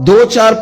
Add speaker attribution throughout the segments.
Speaker 1: 2 4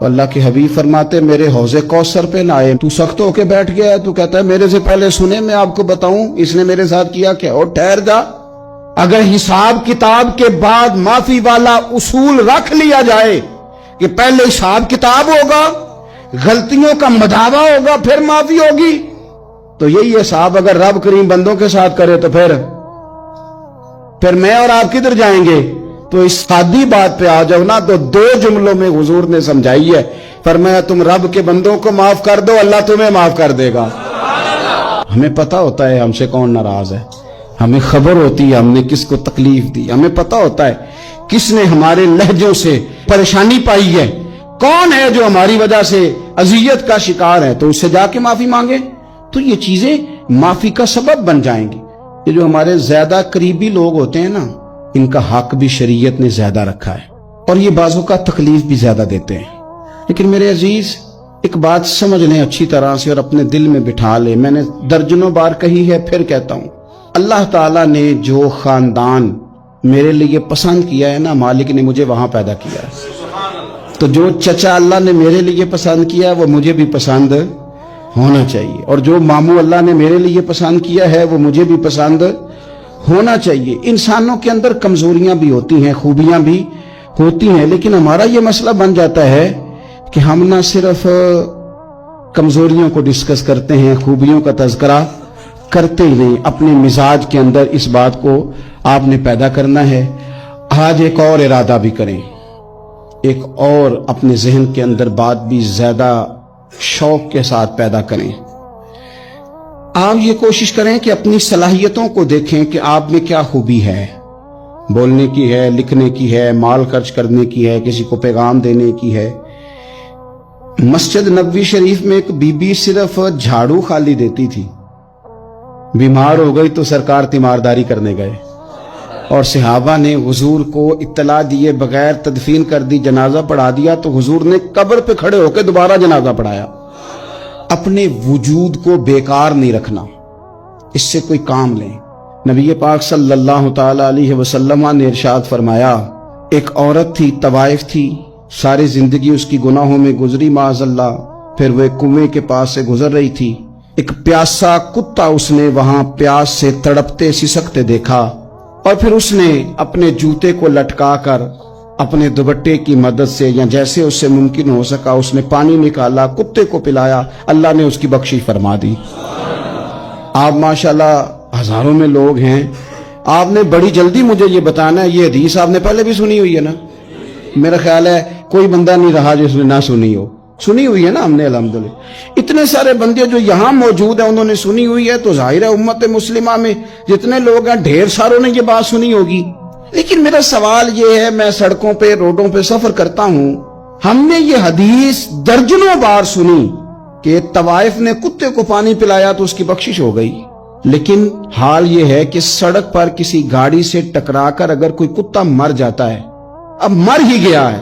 Speaker 1: اللہ کے حبیب فرماتے میرے حوض کوثر پہ نہ آئے، تو سخت ہو کے بیٹھ گیا ہے، تو کہتا ہے میرے سے پہلے سنے، میں آپ کو بتاؤں اس نے میرے ساتھ کیا کیا، اور ٹھہر جا، اگر حساب کتاب کے بعد معافی والا اصول رکھ لیا جائے کہ پہلے حساب کتاب ہوگا، غلطیوں کا مداوع ہوگا، پھر معافی ہوگی، تو یہی حساب اگر رب کریم بندوں کے ساتھ کرے تو پھر میں اور آپ کدھر جائیں گے؟ تو اس سادی بات پہ آ جاؤ نا، تو 2 جملوں میں حضور نے سمجھائی ہے، فرمایا تم رب کے بندوں کو معاف کر دو، اللہ تمہیں معاف کر دے گا۔ ہمیں پتہ ہوتا ہے ہم سے کون ناراض ہے، ہمیں خبر ہوتی ہے ہم نے کس کو تکلیف دی، ہمیں پتہ ہوتا ہے کس نے ہمارے لہجوں سے پریشانی پائی ہے، کون ہے جو ہماری وجہ سے اذیت کا شکار ہے، تو اس سے جا کے معافی مانگے، تو یہ چیزیں معافی کا سبب بن جائیں گی۔ یہ جو ہمارے زیادہ قریبی لوگ ہوتے ہیں نا، ان کا حق بھی شریعت نے زیادہ رکھا ہے، اور یہ بعضوں کا تکلیف بھی زیادہ دیتے ہیں۔ لیکن میرے عزیز ایک بات سمجھ لیں اچھی طرح سے اور اپنے دل میں بٹھا لیں، میں نے درجنوں بار کہی ہے، پھر کہتا ہوں، اللہ تعالیٰ نے جو خاندان میرے لیے پسند کیا ہے نا، مالک نے مجھے وہاں پیدا کیا ہے، تو جو چچا اللہ نے میرے لیے پسند کیا ہے وہ مجھے بھی پسند ہونا چاہیے، اور جو ماموں اللہ نے میرے لیے پسند کیا ہے وہ مجھے بھی پسند ہونا چاہیے۔ انسانوں کے اندر کمزوریاں بھی ہوتی ہیں، خوبیاں بھی ہوتی ہیں، لیکن ہمارا یہ مسئلہ بن جاتا ہے کہ ہم نہ صرف کمزوریوں کو ڈسکس کرتے ہیں، خوبیوں کا تذکرہ کرتے ہی نہیں، اپنے مزاج کے اندر اس بات کو آپ نے پیدا کرنا ہے۔ آج ایک اور ارادہ بھی کریں، ایک اور اپنے ذہن کے اندر بات بھی زیادہ شوق کے ساتھ پیدا کریں۔ آپ یہ کوشش کریں کہ اپنی صلاحیتوں کو دیکھیں کہ آپ میں کیا خوبی ہے، بولنے کی ہے، لکھنے کی ہے، مال خرچ کرنے کی ہے، کسی کو پیغام دینے کی ہے۔ مسجد نبوی شریف میں ایک بی بی صرف جھاڑو خالی دیتی تھی، بیمار ہو گئی تو سرکار تیمارداری کرنے گئے، اور صحابہ نے حضور کو اطلاع دیے بغیر تدفین کر دی، جنازہ پڑھا دیا، تو حضور نے قبر پہ کھڑے ہو کے دوبارہ جنازہ پڑھایا۔ اپنے وجود کو بیکار نہیں رکھنا، اس سے کوئی کام لیں۔ نبی پاک صلی اللہ تعالی علیہ وسلم نے ارشاد فرمایا، ایک عورت تھی، طوائف تھی، ساری زندگی اس کی گناہوں میں گزری معاذ اللہ، پھر وہ ایک کنویں کے پاس سے گزر رہی تھی، ایک پیاسا کتا اس نے وہاں پیاس سے تڑپتے سسکتے دیکھا، اور پھر اس نے اپنے جوتے کو لٹکا کر اپنے دوپٹے کی مدد سے یا جیسے اس سے ممکن ہو سکا اس نے پانی نکالا، کتے کو پلایا، اللہ نے اس کی بخشش فرما دی۔ آپ ماشاءاللہ ہزاروں میں لوگ ہیں، آپ نے بڑی جلدی مجھے یہ بتانا ہے، یہ حدیث آپ نے پہلے بھی سنی ہوئی ہے نا؟ میرا خیال ہے کوئی بندہ نہیں رہا جس نے نہ سنی ہو، سنی ہوئی ہے نا ہم نے الحمدللہ۔ اتنے سارے بندے جو یہاں موجود ہیں انہوں نے سنی ہوئی ہے، تو ظاہر ہے امت مسلمہ میں جتنے لوگ ہیں ڈھیر ساروں نے یہ بات سنی ہوگی۔ لیکن میرا سوال یہ ہے، میں سڑکوں پہ روڈوں پہ سفر کرتا ہوں، ہم نے یہ حدیث درجنوں بار سنی کہ طوائف نے کتے کو پانی پلایا تو اس کی بخشش ہو گئی، لیکن حال یہ ہے کہ سڑک پر کسی گاڑی سے ٹکرا کر اگر کوئی کتا مر جاتا ہے، اب مر ہی گیا ہے،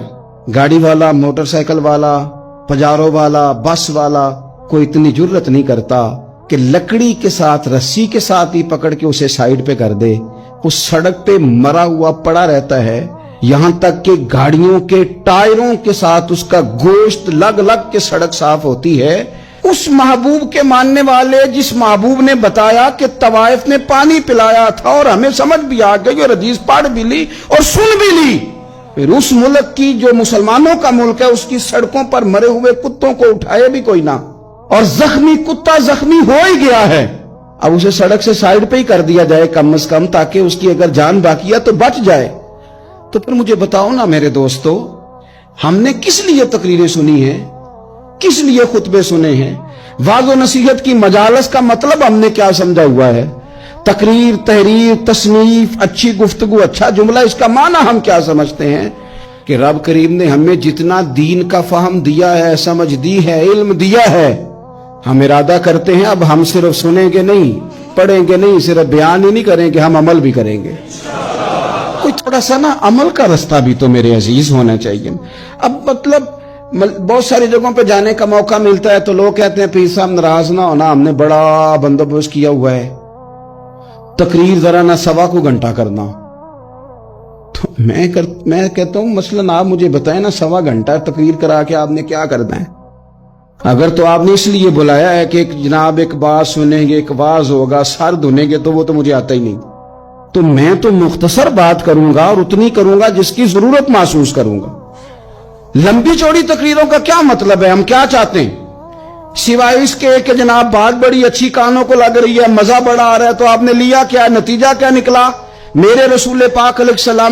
Speaker 1: گاڑی والا، موٹر سائیکل والا، پجارو والا، بس والا کوئی اتنی جرت نہیں کرتا کہ لکڑی کے ساتھ، رسی کے ساتھ ہی پکڑ کے اسے سائیڈ پہ کر دے، اس سڑک پہ مرا ہوا پڑا رہتا ہے، یہاں تک کہ گاڑیوں کے ٹائروں کے ساتھ اس کا گوشت لگ لگ کے سڑک صاف ہوتی ہے۔ اس محبوب کے ماننے والے جس محبوب نے بتایا کہ طوائف نے پانی پلایا تھا، اور ہمیں سمجھ بھی آ گئی اور حدیث پڑھ بھی لی اور سن بھی لی، پھر اس ملک کی جو مسلمانوں کا ملک ہے اس کی سڑکوں پر مرے ہوئے کتوں کو اٹھائے بھی کوئی نہ، اور زخمی کتا زخمی ہو ہی گیا ہے، اب اسے سڑک سے سائیڈ پہ ہی کر دیا جائے کم از کم، تاکہ اس کی اگر جان باقی ہے تو بچ جائے۔ تو پھر مجھے بتاؤ نا میرے دوستو، ہم نے کس لیے تقریریں سنی ہیں، کس لیے خطبے سنے ہیں؟ وعظ و نصیحت کی مجالس کا مطلب ہم نے کیا سمجھا ہوا ہے؟ تقریر، تحریر، تصنیف، اچھی گفتگو، اچھا جملہ، اس کا معنی ہم کیا سمجھتے ہیں؟ کہ رب کریم نے ہمیں جتنا دین کا فہم دیا ہے، سمجھ دی ہے، علم دیا ہے، ہم ارادہ کرتے ہیں اب ہم صرف سنیں گے نہیں، پڑھیں گے نہیں، صرف بیان ہی نہیں کریں گے، ہم عمل بھی کریں گے۔ کوئی تھوڑا سا نا عمل کا رستہ بھی تو میرے عزیز ہونا چاہیے۔ اب مطلب بہت ساری جگہوں پہ جانے کا موقع ملتا ہے تو لوگ کہتے ہیں پیر صاحب ناراض نہ ہونا، ہم نے بڑا بندوبست کیا ہوا ہے، تقریر ذرا نہ 1.25 گھنٹہ کرنا، تو میں کہتا ہوں مثلاً آپ مجھے بتائیں نا 1.25 گھنٹہ تقریر کرا کے آپ نے کیا کرنا ہے؟ اگر تو آپ نے اس لیے بلایا ہے کہ جناب ایک بات سنیں گے، ایک واز ہوگا، سر دھنیں گے، تو وہ تو مجھے آتا ہی نہیں. تو میں تو مختصر بات کروں گا اور اتنی کروں گا جس کی ضرورت محسوس کروں گا. لمبی چوڑی تقریروں کا کیا مطلب ہے؟ ہم کیا چاہتے ہیں سوائے اس کے کہ جناب بات بڑی اچھی کانوں کو لگ رہی ہے، مزہ بڑا آ رہا ہے، تو آپ نے لیا کیا؟ نتیجہ کیا نکلا؟ میرے رسول پاک علیہ السلام